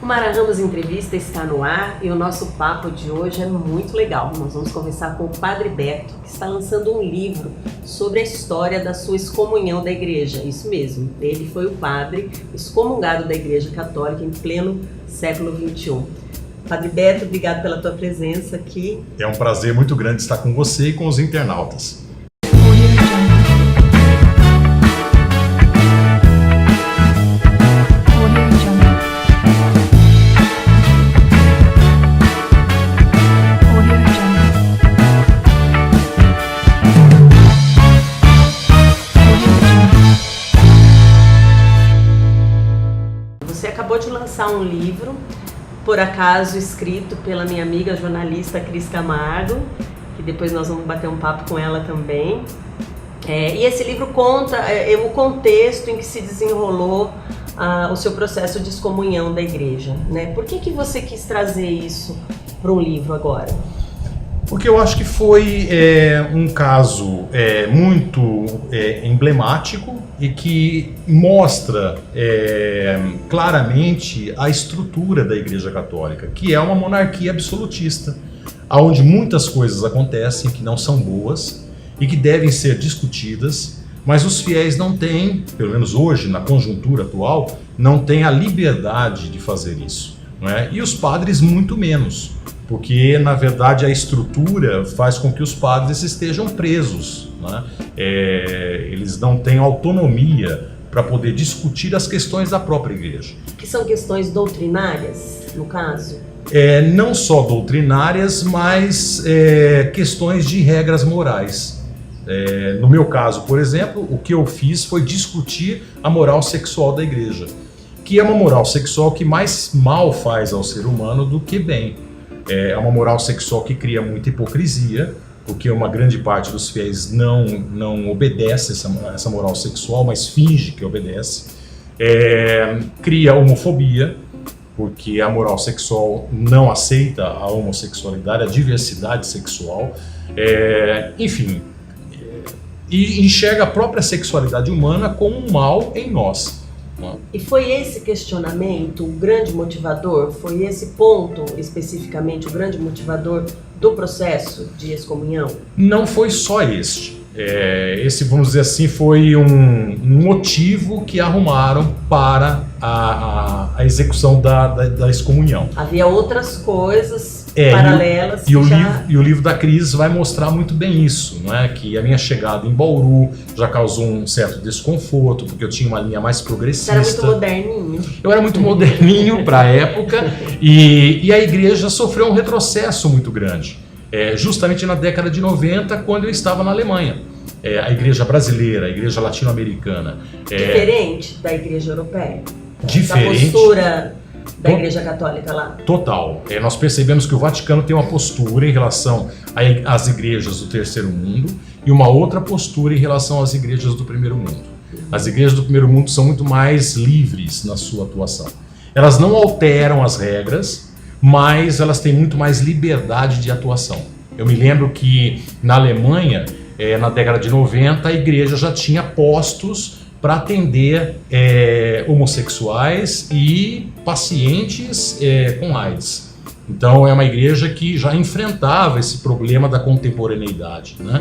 O Mara Ramos Entrevista está no ar e o nosso papo de hoje é muito legal. Nós vamos conversar com o Padre Beto, que está lançando um livro sobre a história da sua excomunhão da igreja. Isso mesmo, ele foi o padre excomungado da Igreja Católica em pleno século XXI. Padre Beto, obrigado pela tua presença aqui. É um prazer muito grande estar com você e com os internautas. Você acabou de lançar um livro, por acaso escrito pela minha amiga jornalista Cris Camargo, que depois nós vamos bater um papo com ela também. E esse livro conta o contexto em que se desenrolou o seu processo de excomunhão da igreja, né? Por que você quis trazer isso para um livro agora? Porque eu acho que foi um caso muito emblemático e que mostra claramente a estrutura da Igreja Católica, que é uma monarquia absolutista, onde muitas coisas acontecem que não são boas e que devem ser discutidas, mas os fiéis não têm, pelo menos hoje, na conjuntura atual, não têm a liberdade de fazer isso, não é? E os padres muito menos. Porque, na verdade, a estrutura faz com que os padres estejam presos, né? Eles não têm autonomia para poder discutir as questões da própria igreja. Que são questões doutrinárias, no caso? Não só doutrinárias, mas questões de regras morais. No meu caso, por exemplo, o que eu fiz foi discutir a moral sexual da igreja, que é uma moral sexual que mais mal faz ao ser humano do que bem. É uma moral sexual que cria muita hipocrisia, porque uma grande parte dos fiéis não obedece essa moral sexual, mas finge que obedece. Cria homofobia, porque a moral sexual não aceita a homossexualidade, a diversidade sexual. Enfim, e enxerga a própria sexualidade humana como um mal em nós. E foi esse questionamento o grande motivador? Foi esse ponto especificamente o grande motivador do processo de excomunhão? Não foi só este. Esse, vamos dizer assim, foi um motivo que arrumaram para a execução da excomunhão. Havia outras coisas paralelas. E o livro da Cris vai mostrar muito bem isso, não é? Que a minha chegada em Bauru já causou um certo desconforto, porque eu tinha uma linha mais progressista. Você era muito moderninho. Eu era muito moderninho para a época, e a igreja sofreu um retrocesso muito grande. Justamente na década de 90, quando eu estava na Alemanha. A igreja brasileira, a igreja latino-americana. Diferente da igreja europeia? Diferente. Da postura da Igreja Católica lá? Total. Nós percebemos que o Vaticano tem uma postura em relação às igrejas do terceiro mundo e uma outra postura em relação às igrejas do primeiro mundo. As igrejas do primeiro mundo são muito mais livres na sua atuação. Elas não alteram as regras, mas elas têm muito mais liberdade de atuação. Eu me lembro que na Alemanha, na década de 90, a igreja já tinha postos para atender homossexuais e pacientes com AIDS. Então é uma igreja que já enfrentava esse problema da contemporaneidade, né?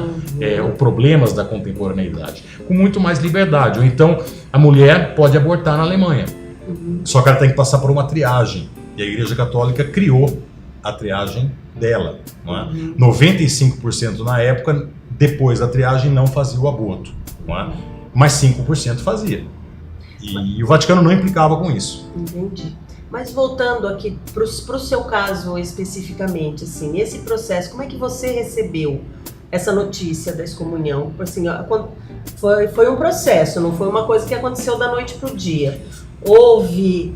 Os problemas da contemporaneidade, com muito mais liberdade. Ou então a mulher pode abortar na Alemanha, só que ela tem que passar por uma triagem. E a Igreja Católica criou a triagem dela, não é? 95% na época, depois da triagem, não fazia o aborto, não é? Mas 5% fazia. E o Vaticano não implicava com isso. Entendi. Mas voltando aqui para o seu caso especificamente, assim, esse processo, como é que você recebeu essa notícia da excomunhão? Assim, foi um processo, não foi uma coisa que aconteceu da noite para o dia. Houve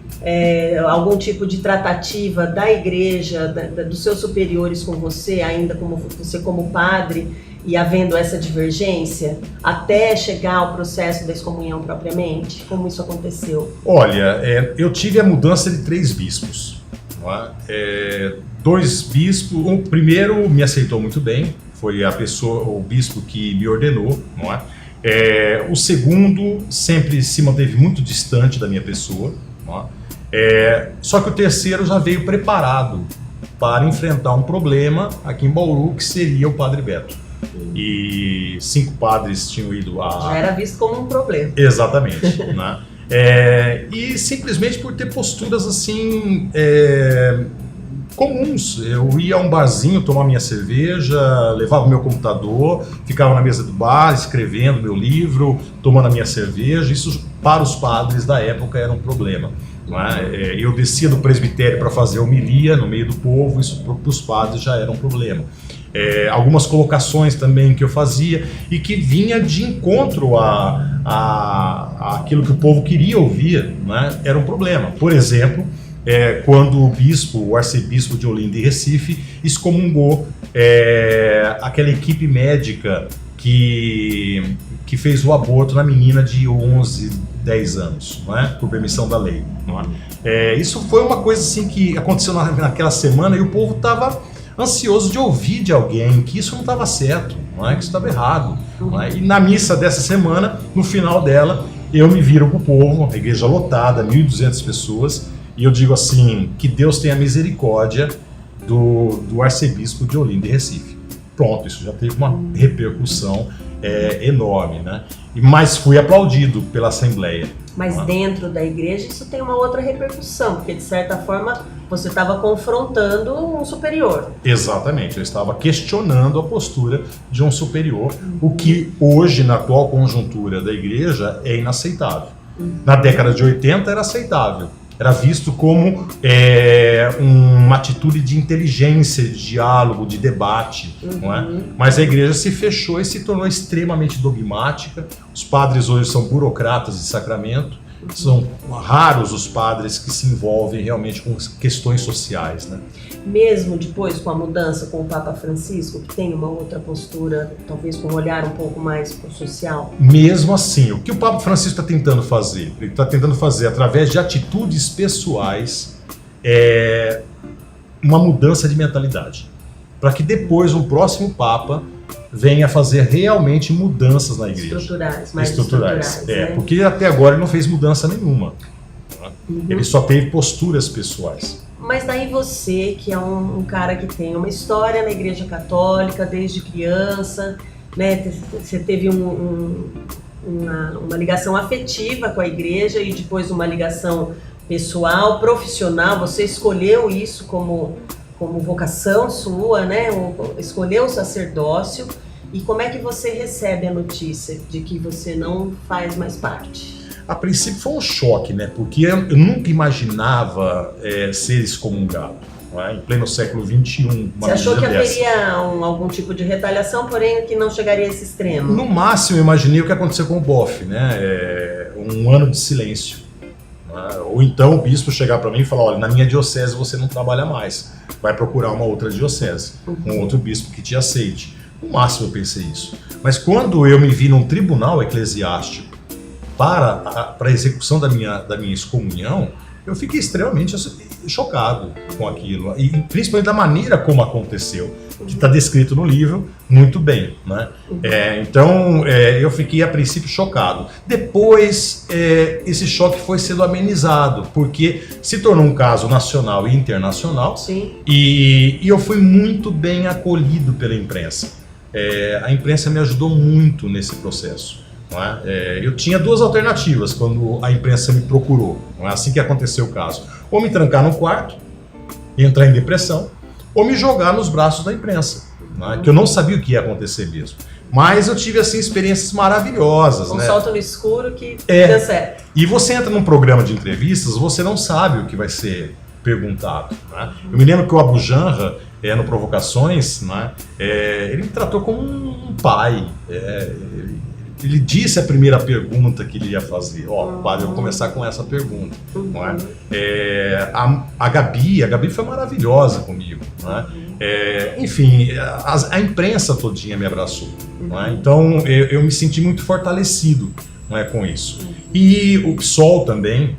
algum tipo de tratativa da igreja, dos seus superiores com você, ainda como você como padre, e havendo essa divergência, até chegar ao processo da excomunhão propriamente? Como isso aconteceu? Olha, eu tive a mudança de 3 bispos. Não é? 2 bispos, o primeiro me aceitou muito bem, foi o bispo que me ordenou, não é? O segundo sempre se manteve muito distante da minha pessoa, não Só que o terceiro já veio preparado para enfrentar um problema aqui em Bauru, que seria o Padre Beto. E 5 padres tinham ido a... Já era visto como um problema. Exatamente, né? E simplesmente por ter posturas assim comuns. Eu ia a um barzinho tomar minha cerveja, levava o meu computador, ficava na mesa do bar escrevendo meu livro, tomando a minha cerveja. Isso para os padres da época era um problema. Eu descia do presbitério para fazer homilia no meio do povo, isso para os padres já era um problema. Algumas colocações também que eu fazia e que vinha de encontro àquilo que o povo queria ouvir, né? Era um problema. Por exemplo, quando o arcebispo de Olinda e Recife excomungou aquela equipe médica que fez o aborto na menina de 11, 10 anos, não é? Por permissão da lei. Não é? Isso foi uma coisa assim que aconteceu naquela semana e o povo estava ansioso de ouvir de alguém que isso não estava certo, não é? Que isso estava errado. Não é? E na missa dessa semana, no final dela, eu me viro para o povo, a igreja lotada, 1.200 pessoas, e eu digo assim, que Deus tenha misericórdia do arcebispo de Olinda e Recife. Pronto, isso já teve uma repercussão enorme, né? Mas fui aplaudido pela Assembleia. Mas dentro da igreja isso tem uma outra repercussão, porque de certa forma você estava confrontando um superior. Exatamente, eu estava questionando a postura de um superior, o que hoje, na atual conjuntura da igreja, é inaceitável. Na década de 80 era aceitável. Era visto como uma atitude de inteligência, de diálogo, de debate. Não é? Mas a igreja se fechou e se tornou extremamente dogmática. Os padres hoje são burocratas de sacramento. São raros os padres que se envolvem realmente com questões sociais, né? Mesmo depois com a mudança com o Papa Francisco, que tem uma outra postura, talvez com um olhar um pouco mais pro social? Mesmo assim, o que o Papa Francisco está tentando fazer? Ele está tentando fazer, através de atitudes pessoais, uma mudança de mentalidade. Para que depois o próximo Papa venha fazer realmente mudanças na igreja. Estruturais. Né? Porque até agora ele não fez mudança nenhuma. Ele só teve posturas pessoais. Mas daí você, que é um cara que tem uma história na Igreja Católica desde criança, né? Você teve uma ligação afetiva com a igreja e depois uma ligação pessoal, profissional, você escolheu isso como vocação sua, né? Escolheu o sacerdócio. E como é que você recebe a notícia de que você não faz mais parte? A princípio foi um choque, né? Porque eu nunca imaginava ser excomungado. Não é? Em pleno século XXI. Você achou que haveria algum tipo de retaliação, porém que não chegaria a esse extremo? No máximo, eu imaginei o que aconteceu com o Boff, né? Um ano de silêncio. Ou então o bispo chegar para mim e falar, olha, na minha diocese você não trabalha mais, vai procurar uma outra diocese, um outro bispo que te aceite. No máximo eu pensei isso. Mas quando eu me vi num tribunal eclesiástico para a execução da minha excomunhão, eu fiquei extremamente chocado com aquilo, e principalmente da maneira como aconteceu, que está descrito no livro muito bem, né? Então eu fiquei a princípio chocado. Depois esse choque foi sendo amenizado, porque se tornou um caso nacional e internacional. Sim. E eu fui muito bem acolhido pela imprensa. A imprensa me ajudou muito nesse processo. Não é? Eu tinha 2 alternativas quando a imprensa me procurou, não é? Assim que aconteceu o caso: ou me trancar no quarto, entrar em depressão, ou me jogar nos braços da imprensa, não é? Que eu não sabia o que ia acontecer mesmo. Mas eu tive assim experiências maravilhosas. Um salto no escuro que deu certo. E você entra num programa de entrevistas, você não sabe o que vai ser perguntado. Né? Eu me lembro que o Abu Janra, no Provocações, né, ele me tratou como um pai. Ele disse a primeira pergunta que ele ia fazer. Padre, eu vou começar com essa pergunta. Não é? A Gabi foi maravilhosa comigo. Não é? Enfim, a imprensa todinha me abraçou. Não é? Então eu me senti muito fortalecido, não é, com isso. E o PSOL também,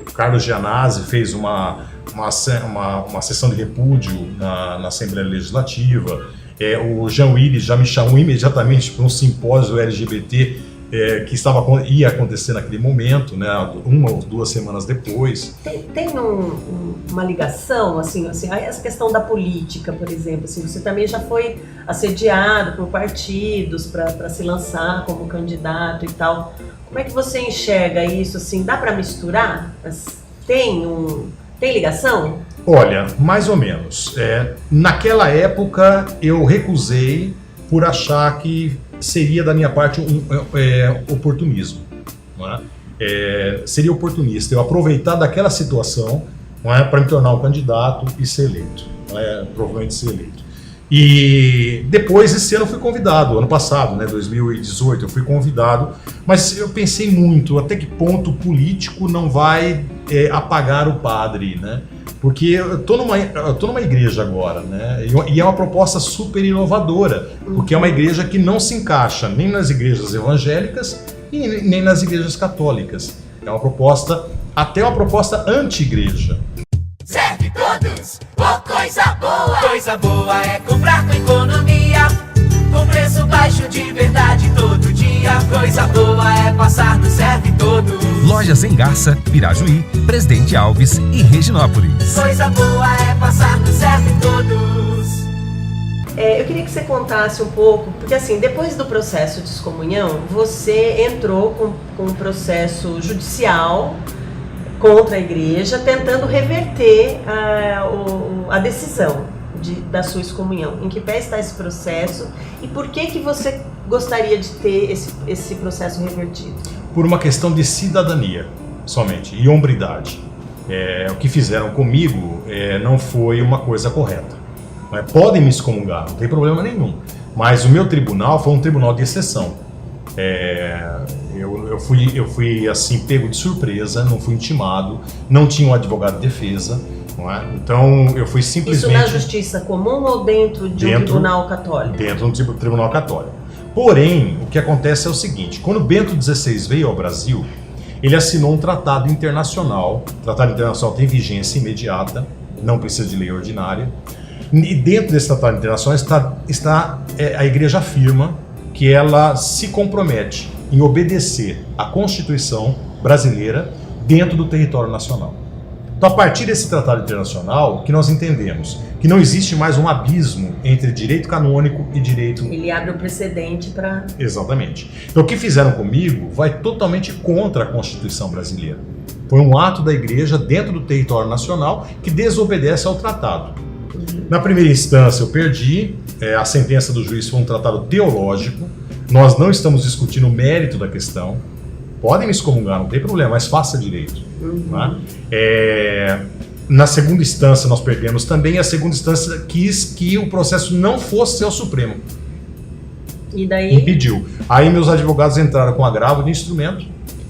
o Carlos Gianazzi fez uma sessão de repúdio na Assembleia Legislativa. O Jean Willis já me chamou imediatamente para um simpósio LGBT ia acontecer naquele momento, né, 1 ou 2 semanas depois. Tem uma ligação, assim, essa questão da política, por exemplo, assim, você também já foi assediado por partidos para se lançar como candidato e tal. Como é que você enxerga isso, assim, dá para misturar? Tem ligação? Olha, mais ou menos. Naquela época eu recusei por achar que seria da minha parte oportunismo. Não é? Seria oportunista eu aproveitar daquela situação, não é, para me tornar um candidato e ser eleito. Não é? Provavelmente ser eleito. E depois, esse ano eu fui convidado, ano passado, né, 2018, eu fui convidado, mas eu pensei muito até que ponto o político não vai apagar o padre, né? Porque eu tô numa igreja agora, né? E é uma proposta super inovadora, porque é uma igreja que não se encaixa nem nas igrejas evangélicas e nem nas igrejas católicas. É uma proposta, até uma proposta anti-igreja. Serve todos, oh coisa boa! Coisa boa é comprar com economia, com preço baixo de verdade todo dia. Coisa boa é passar no Serve Todos. Lojas em Garça, Pirajuí, Presidente Alves e Reginópolis. Coisa boa é passar no Serve Todos. Eu queria que você contasse um pouco, porque assim, depois do processo de excomunhão, você entrou com um processo judicial contra a igreja, tentando reverter a decisão da sua excomunhão. Em que pé está esse processo e por que você gostaria de ter esse processo revertido? Por uma questão de cidadania, somente, e hombridade. O que fizeram comigo não foi uma coisa correta. Podem me excomungar, não tem problema nenhum, mas o meu tribunal foi um tribunal de exceção. Eu fui assim pego de surpresa, não fui intimado, não tinha um advogado de defesa, não é? Então eu fui simplesmente... Isso na justiça comum ou dentro de um tribunal católico? Dentro de um tribunal católico. Porém, o que acontece é o seguinte, quando Bento XVI veio ao Brasil, ele assinou um tratado internacional. O tratado internacional tem vigência imediata, não precisa de lei ordinária. E dentro desse tratado internacional a igreja afirma que ela se compromete em obedecer à Constituição brasileira dentro do território nacional. Então, a partir desse tratado internacional, que nós entendemos que não existe mais um abismo entre direito canônico e direito... Ele abre o precedente para... Exatamente. Então, o que fizeram comigo vai totalmente contra a Constituição brasileira. Foi um ato da igreja dentro do território nacional que desobedece ao tratado. Na primeira instância, eu perdi. A sentença do juiz foi um tratado teológico. Nós não estamos discutindo o mérito da questão. Podem me excomungar, não tem problema, mas faça direito. Tá? Na segunda instância, nós perdemos também. A segunda instância quis que o processo não fosse ao Supremo. E daí? Impediu. Aí meus advogados entraram com agravo de instrumento,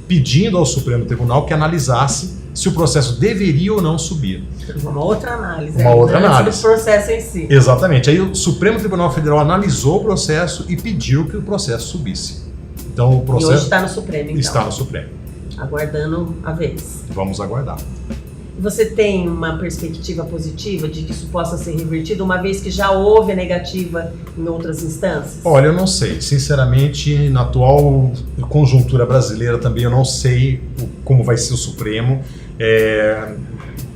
pedindo ao Supremo Tribunal que analisasse se o processo deveria ou não subir. Uma outra análise. Uma outra análise. Do processo em si. Exatamente. Aí o Supremo Tribunal Federal analisou o processo e pediu que o processo subisse. Então o processo... E hoje está no Supremo, então. Está no Supremo. Aguardando a vez. Vamos aguardar. Você tem uma perspectiva positiva de que isso possa ser revertido, uma vez que já houve a negativa em outras instâncias? Olha, eu não sei. Sinceramente, na atual conjuntura brasileira também eu não sei como vai ser o Supremo,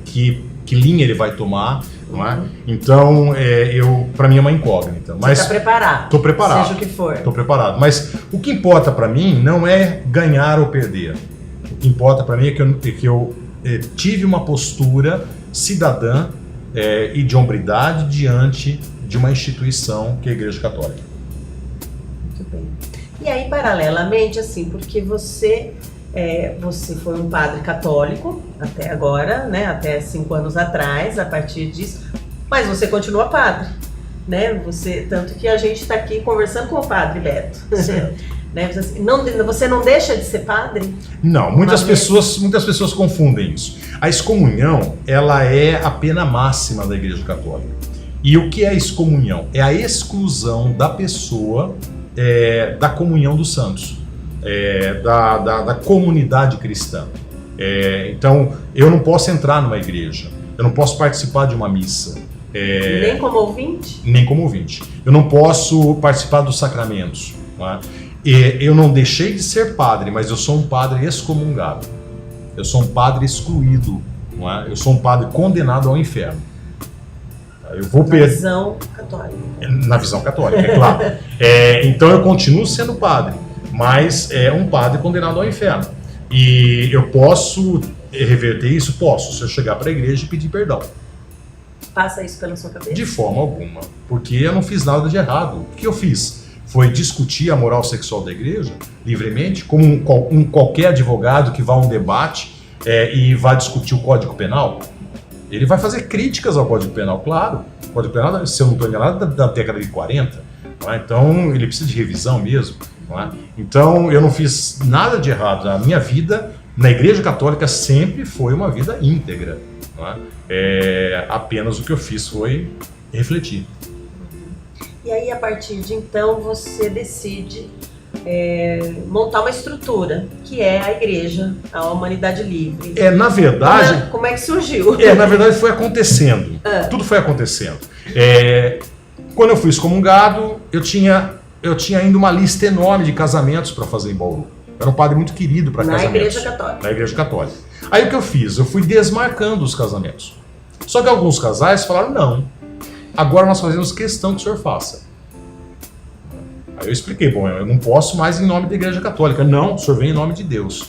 que linha ele vai tomar, não é? Então, para mim é uma incógnita. Mas você está preparado? Estou preparado. Seja o que for. Estou preparado. Mas o que importa para mim não é ganhar ou perder. O que importa para mim é que eu tive uma postura cidadã e de hombridade diante de uma instituição que é a Igreja Católica. Muito bem. E aí, paralelamente, assim, porque você foi um padre católico até agora, né? Até 5 anos atrás, a partir disso, mas você continua padre, né? Tanto que a gente está aqui conversando com o padre Beto. Né? Você não deixa de ser padre? Não, muitas pessoas confundem isso. A excomunhão, ela é a pena máxima da Igreja Católica. E o que é a excomunhão? É a exclusão da pessoa da comunhão dos santos, da comunidade cristã. Então, eu não posso entrar numa igreja, eu não posso participar de uma missa. Nem como ouvinte? Nem como ouvinte. Eu não posso participar dos sacramentos. Não é? eu não deixei de ser padre, mas eu sou um padre excomungado. Eu sou um padre excluído, não é? Eu sou um padre condenado ao inferno. Eu vou Na visão católica. Na visão católica, é claro. Então eu continuo sendo padre, mas é um padre condenado ao inferno. E eu posso reverter isso? Posso, se eu chegar para a igreja e pedir perdão. Passa isso pela sua cabeça? De forma alguma, porque eu não fiz nada de errado. O que eu fiz foi discutir a moral sexual da igreja livremente, como qualquer advogado que vá a um debate e vá discutir o Código Penal. Ele vai fazer críticas ao Código Penal, claro. O Código Penal, se eu não estou enganado, é da década de 40. Não é? Então, ele precisa de revisão mesmo. Não é? Então, eu não fiz nada de errado. A minha vida na Igreja Católica sempre foi uma vida íntegra. Não é? Apenas o que eu fiz foi refletir. E aí, a partir de então, você decide montar uma estrutura, que é a igreja, a Humanidade Livre. Na verdade... Como é que surgiu? Na verdade foi acontecendo. Tudo foi acontecendo. Quando eu fui excomungado, eu tinha ainda uma lista enorme de casamentos para fazer em Bauru. Eu era um padre muito querido para casamentos. Na Igreja Católica. Aí o que eu fiz? Eu fui desmarcando os casamentos. Só que alguns casais falaram, não, agora nós fazemos questão que o senhor faça. Aí eu expliquei, bom, eu não posso mais em nome da Igreja Católica. Não, o senhor vem em nome de Deus.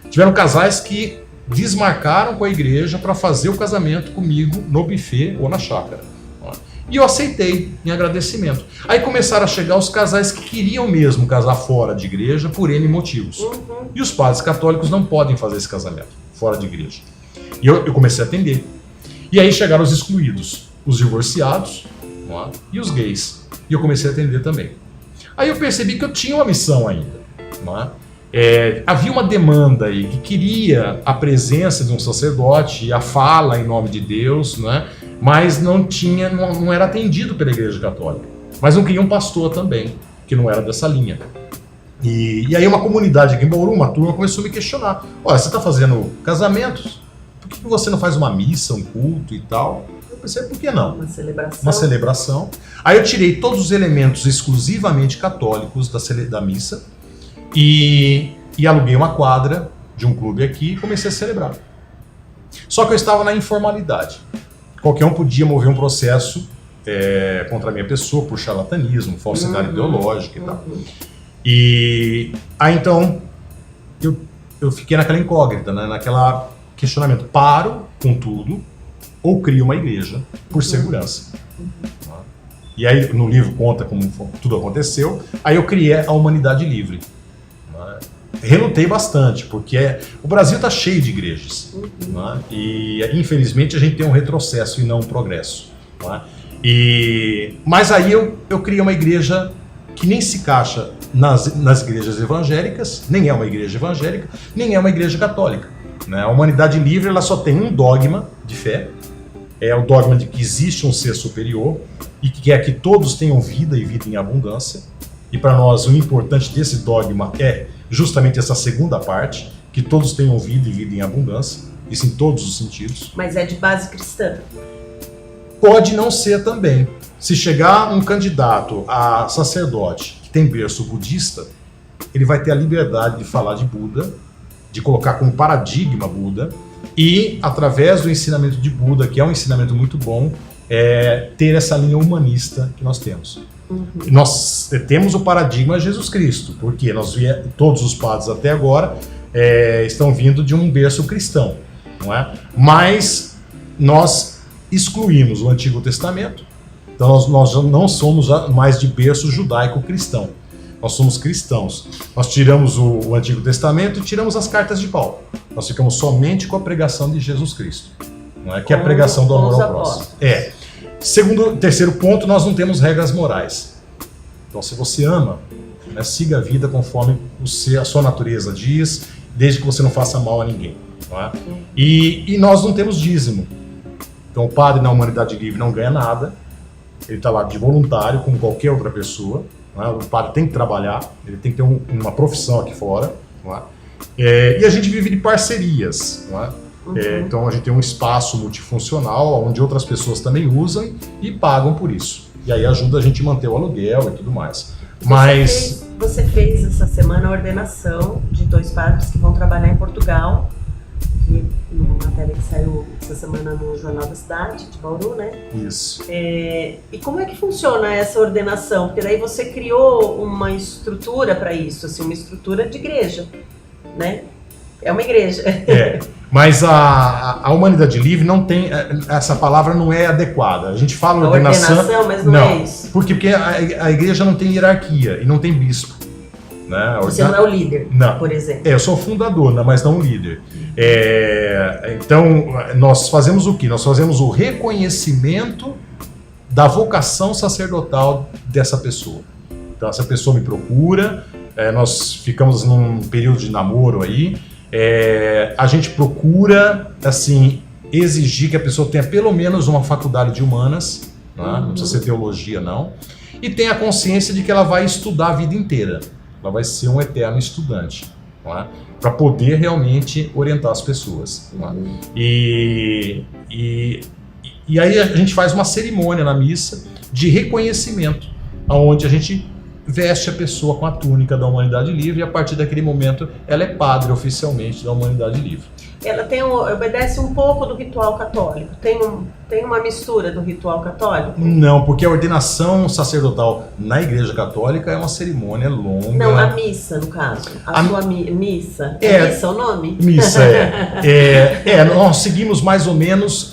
Tiveram casais que desmarcaram com a igreja para fazer o casamento comigo no buffet ou na chácara. E eu aceitei, em agradecimento. Aí começaram a chegar os casais que queriam mesmo casar fora de igreja por N motivos. E os padres católicos não podem fazer esse casamento fora de igreja. E eu comecei a atender. E aí chegaram os excluídos, os divorciados, não é? E os gays. E eu comecei a atender também. Aí eu percebi que eu tinha uma missão ainda. Não é? Havia uma demanda aí que queria a presença de um sacerdote e a fala em nome de Deus, não é? Mas não era atendido pela Igreja Católica. Mas não queria um pastor também, que não era dessa linha. E aí uma comunidade aqui em Bauru, uma turma, começou a me questionar. Olha, você está fazendo casamentos? Por que você não faz uma missa, um culto e tal? Eu pensei, por que não? Uma celebração. Aí eu tirei todos os elementos exclusivamente católicos da missa e aluguei uma quadra de um clube aqui e comecei a celebrar. Só que eu estava na informalidade. Qualquer um podia mover um processo contra a minha pessoa por charlatanismo, falsidade ideológica e tal. E aí então eu fiquei naquela incógnita, né? Naquela questionamento. Paro com tudo ou crio uma igreja por segurança? E aí no livro conta como tudo aconteceu. Aí eu criei a Humanidade Livre. Relutei bastante, porque o Brasil está cheio de igrejas. E infelizmente a gente tem um retrocesso e não um progresso. Mas aí eu criei uma igreja que nem se encaixa nas igrejas evangélicas, nem é uma igreja evangélica, nem é uma igreja católica. A Humanidade Livre ela só tem um dogma de fé, é o dogma de que existe um ser superior e que quer que todos tenham vida e vida em abundância. E para nós o importante desse dogma é justamente essa segunda parte, que todos tenham vida e vida em abundância, isso em todos os sentidos. Mas é de base cristã? Pode não ser também. Se chegar um candidato a sacerdote que tem berço budista, ele vai ter a liberdade de falar de Buda, de colocar como paradigma Buda, e através do ensinamento de Buda, que é um ensinamento muito bom, ter essa linha humanista que nós temos. Nós temos o paradigma Jesus Cristo, porque todos os padres até agora estão vindo de um berço cristão, não é? Mas nós excluímos o Antigo Testamento, então nós não somos mais de berço judaico-cristão, nós somos cristãos. Nós tiramos o Antigo Testamento e tiramos as cartas de Paulo, nós ficamos somente com a pregação de Jesus Cristo, não é? Que é a pregação do amor ao próximo. Terceiro ponto, nós não temos regras morais. Então, se você ama, siga a vida conforme a sua natureza diz, desde que você não faça mal a ninguém. Não é? E nós não temos dízimo. Então, o padre na Humanidade Livre não ganha nada, ele está lá de voluntário, como qualquer outra pessoa. Não é? O padre tem que trabalhar, ele tem que ter uma profissão aqui fora. Não é? E a gente vive de parcerias. Não é? Então a gente tem um espaço multifuncional onde outras pessoas também usam e pagam por isso. E aí ajuda a gente a manter o aluguel e tudo mais. você fez essa semana a ordenação de 2 padres que vão trabalhar em Portugal, numa matéria que saiu essa semana no Jornal da Cidade, de Bauru, né? Isso. E como é que funciona essa ordenação? Porque daí você criou uma estrutura para isso, assim, uma estrutura de igreja, né? É uma igreja. Mas a humanidade livre não tem, essa palavra não é adequada. A gente fala ordenação, mas não é isso. Porque a igreja não tem hierarquia e não tem bispo. Né? Você não é o líder, não. Por exemplo. Eu sou o fundador, mas não o líder. Então, nós fazemos o quê? Nós fazemos o reconhecimento da vocação sacerdotal dessa pessoa. Então, essa pessoa me procura, nós ficamos num período de namoro aí, a gente procura, assim, exigir que a pessoa tenha pelo menos uma faculdade de humanas, né? Não precisa ser teologia, não, e tenha a consciência de que ela vai estudar a vida inteira. Ela vai ser um eterno estudante, é? Para poder realmente orientar as pessoas. E aí a gente faz uma cerimônia na missa de reconhecimento, onde a gente veste a pessoa com a túnica da Humanidade Livre e a partir daquele momento ela é padre oficialmente da Humanidade Livre. Ela obedece um pouco do ritual católico, tem uma mistura do ritual católico? Não, porque a ordenação sacerdotal na Igreja Católica é uma cerimônia longa. Não, a missa, no caso. A sua missa. Missa o nome? Missa, nós seguimos mais ou menos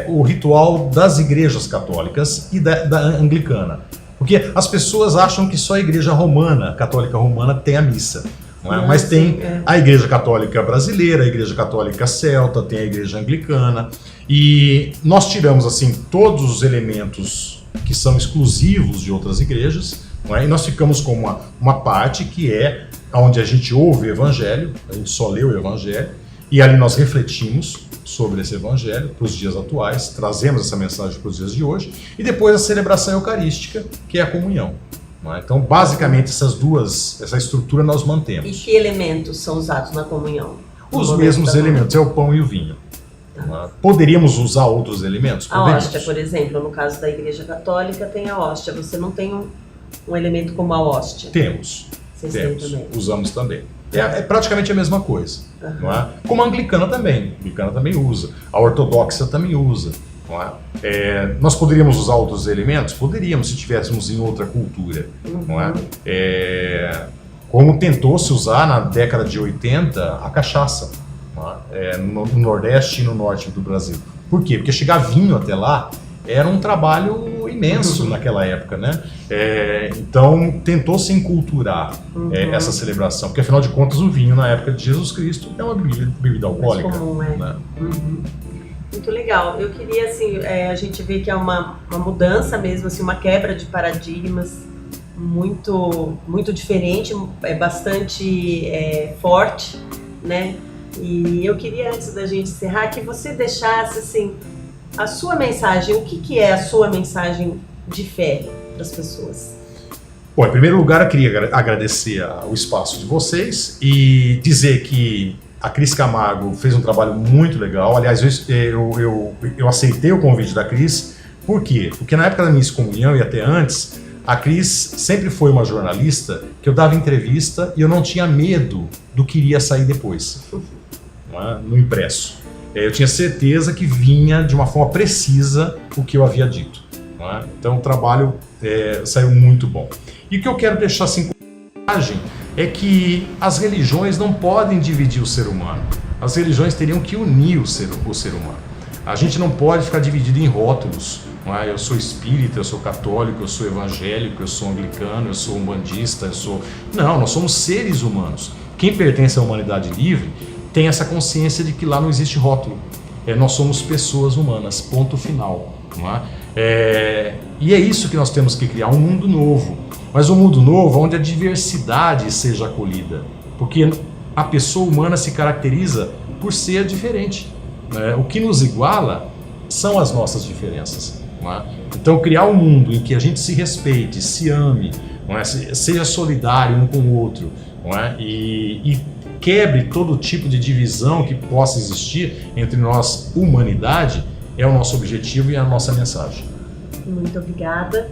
o ritual das igrejas católicas e da anglicana. Porque as pessoas acham que só a Igreja Romana, Católica Romana, tem a missa. Mas tem a Igreja Católica Brasileira, a Igreja Católica Celta, tem a Igreja Anglicana. E nós tiramos assim todos os elementos que são exclusivos de outras igrejas, e nós ficamos com uma parte que é onde a gente ouve o Evangelho, a gente só lê o Evangelho, e ali nós refletimos sobre esse Evangelho para os dias atuais, trazemos essa mensagem para os dias de hoje, e depois a celebração eucarística, que é a comunhão. Então, basicamente, essa estrutura nós mantemos. E que elementos são usados na comunhão? Os mesmos elementos, é o pão e o vinho. Tá. Poderíamos usar outros elementos? A hóstia, por exemplo, no caso da Igreja Católica, tem a hóstia. Você não tem um elemento como a hóstia? Temos. Vocês têm também? Usamos também. É praticamente a mesma coisa. Não é? Como a anglicana também. A anglicana também usa. A ortodoxa também usa. Não é? Nós poderíamos usar outros elementos? Poderíamos, se estivéssemos em outra cultura. Não é? Como tentou-se usar na década de 80 a cachaça, não é? No Nordeste e no Norte do Brasil. Por quê? Porque chegar vinho até lá era um trabalho imenso naquela época, né? Então tentou-se enculturar essa celebração, porque afinal de contas o vinho na época de Jesus Cristo é uma bebida alcoólica. Mais comum, né? Muito legal. Eu queria, assim, a gente vê que é uma mudança mesmo, assim, uma quebra de paradigmas muito, muito diferente, bastante forte, né? E eu queria, antes da gente encerrar, que você deixasse, assim, a sua mensagem. O que é a sua mensagem de fé para as pessoas? Bom, em primeiro lugar, eu queria agradecer o espaço de vocês e dizer que a Cris Camargo fez um trabalho muito legal. Aliás, eu aceitei o convite da Cris. Por quê? Porque na época da minha excomunhão e até antes, a Cris sempre foi uma jornalista que eu dava entrevista e eu não tinha medo do que iria sair depois, no impresso. Eu tinha certeza que vinha de uma forma precisa o que eu havia dito. Então o trabalho saiu muito bom. E o que eu quero deixar assim como mensagem é que as religiões não podem dividir o ser humano. As religiões teriam que unir o ser humano. A gente não pode ficar dividido em rótulos. Eu sou espírita, eu sou católico, eu sou evangélico, eu sou anglicano, eu sou umbandista, Não, nós somos seres humanos. Quem pertence à humanidade livre tem essa consciência de que lá não existe rótulo. Nós somos pessoas humanas, ponto final. E é isso que nós temos que criar, um mundo novo. Mas um mundo novo onde a diversidade seja acolhida. Porque a pessoa humana se caracteriza por ser diferente. O que nos iguala são as nossas diferenças. Então criar um mundo em que a gente se respeite, se ame, seja solidário um com o outro, e quebre todo tipo de divisão que possa existir entre nós, humanidade, é o nosso objetivo e a nossa mensagem. Muito obrigada.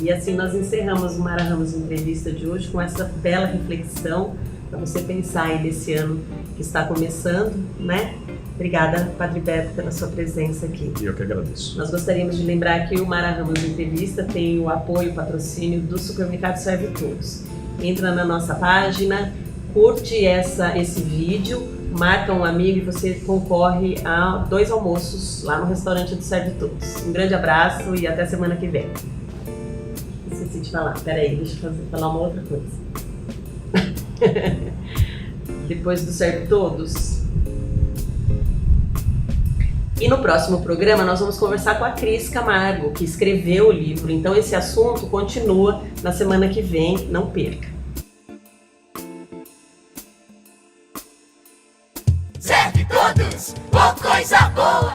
E assim nós encerramos o Mara Ramos Entrevista de hoje com essa bela reflexão para você pensar aí nesse ano que está começando, né? Obrigada, Padre Beto, pela sua presença aqui. Eu que agradeço. Nós gostaríamos de lembrar que o Mara Ramos Entrevista tem o apoio e patrocínio do Supermercado Serve Todos. Entra na nossa página, curte esse vídeo, marca um amigo e você concorre a 2 almoços lá no restaurante do Serve Todos. Um grande abraço e até semana que vem. Esqueci de falar, peraí, deixa eu falar uma outra coisa. Depois do Serve Todos. E no próximo programa nós vamos conversar com a Cris Camargo, que escreveu o livro. Então esse assunto continua na semana que vem, não perca.